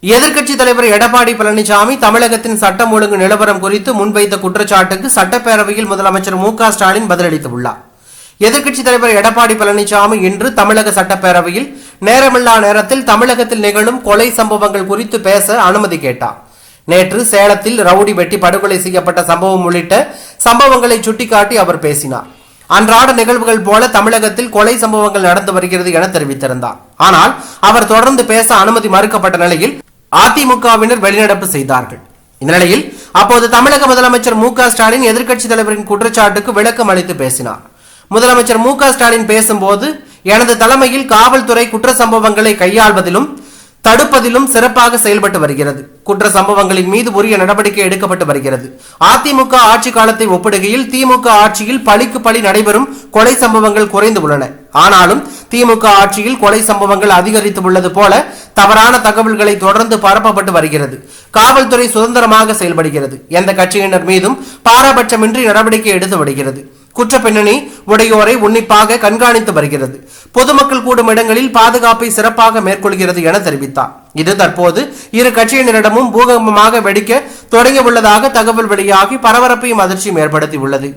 எதிர்க்கட்சி தலைவர் எடப்பாடி பழனிசாமி தமிழகத்தின் சட்டம் ஒழுங்கு நிலவரம் குறித்து முன்வைத்த குற்றச்சாட்டுக்கு சட்டப்பேரவையில் முதலமைச்சர் மு.க.ஸ்டாலின் பதிலளித்துள்ளார். எதிர்க்கட்சி தலைவர் எடப்பாடி பழனிசாமி இன்று தமிழக சட்டப்பேரவையில் நேரமில்லா நேரத்தில் தமிழகத்தில் நிகழும் கொலை சம்பவங்கள் குறித்து பேச அனுமதி கேட்டார். நேற்று சேலத்தில் ரவுடி வெட்டி படுகொலை செய்யப்பட்ட சம்பவம் உள்ளிட்ட சம்பவங்களை சுட்டிக்காட்டி அவர் பேசினார். அன்றாட நிகழ்வுகள் போல தமிழகத்தில் கொலை சம்பவங்கள் நடந்து வருகிறது என தெரிவித்திருந்தார். ஆனால் அவர் தொடர்ந்து பேச அனுமதி மறுக்கப்பட்ட நிலையில் அதிமுகவினர் வெளிநடப்பு செய்தார்கள். இந்த நிலையில் அப்போது தமிழக முதலமைச்சர் மு.க.ஸ்டாலின் எதிர்க்கட்சி தலைவரின் குற்றச்சாட்டுக்கு விளக்கம் அளித்து பேசினார். முதலமைச்சர் மு.க.ஸ்டாலின் பேசும்போது, எனது தலைமையில் காவல்துறை குற்ற சம்பவங்களை கையாள்வதிலும் தடுப்பதிலும் சிறப்பாக செயல்பட்டு வருகிறது. குற்ற சம்பவங்களின் மீது உரிய நடவடிக்கை எடுக்கப்பட்டு வருகிறது. அதிமுக ஆட்சி காலத்தை ஒப்பிடுகையில் திமுக ஆட்சியில் பழிக்கு பழி நடைபெறும் கொலை சம்பவங்கள் குறைந்து உள்ளன. ஆனாலும் திமுக ஆட்சியில் கொலை சம்பவங்கள் அதிகரித்து உள்ளது போல தவறான தகவல்களை தொடர்ந்து பரப்பப்பட்டு வருகிறது. காவல்துறை சுதந்திரமாக செயல்படுகிறது. எந்த கட்சியினர் மீதும் பாரபட்சமின்றி நடவடிக்கை எடுத்து வருகிறது. குற்ற பின்னணி உடையோரை உன்னிப்பாக கண்காணித்து வருகிறது. பொதுமக்கள் கூடும் இடங்களில் பாதுகாப்பை சிறப்பாக மேற்கொள்கிறது என தெரிவித்தார். இது தற்போது இரு கட்சியினரிடமும் பூகம்பமாக வெடிக்க தொடங்கியுள்ளதாக தகவல் வெளியாகி பரபரப்பையும் அதிர்ச்சியும் ஏற்படுத்தியுள்ளது.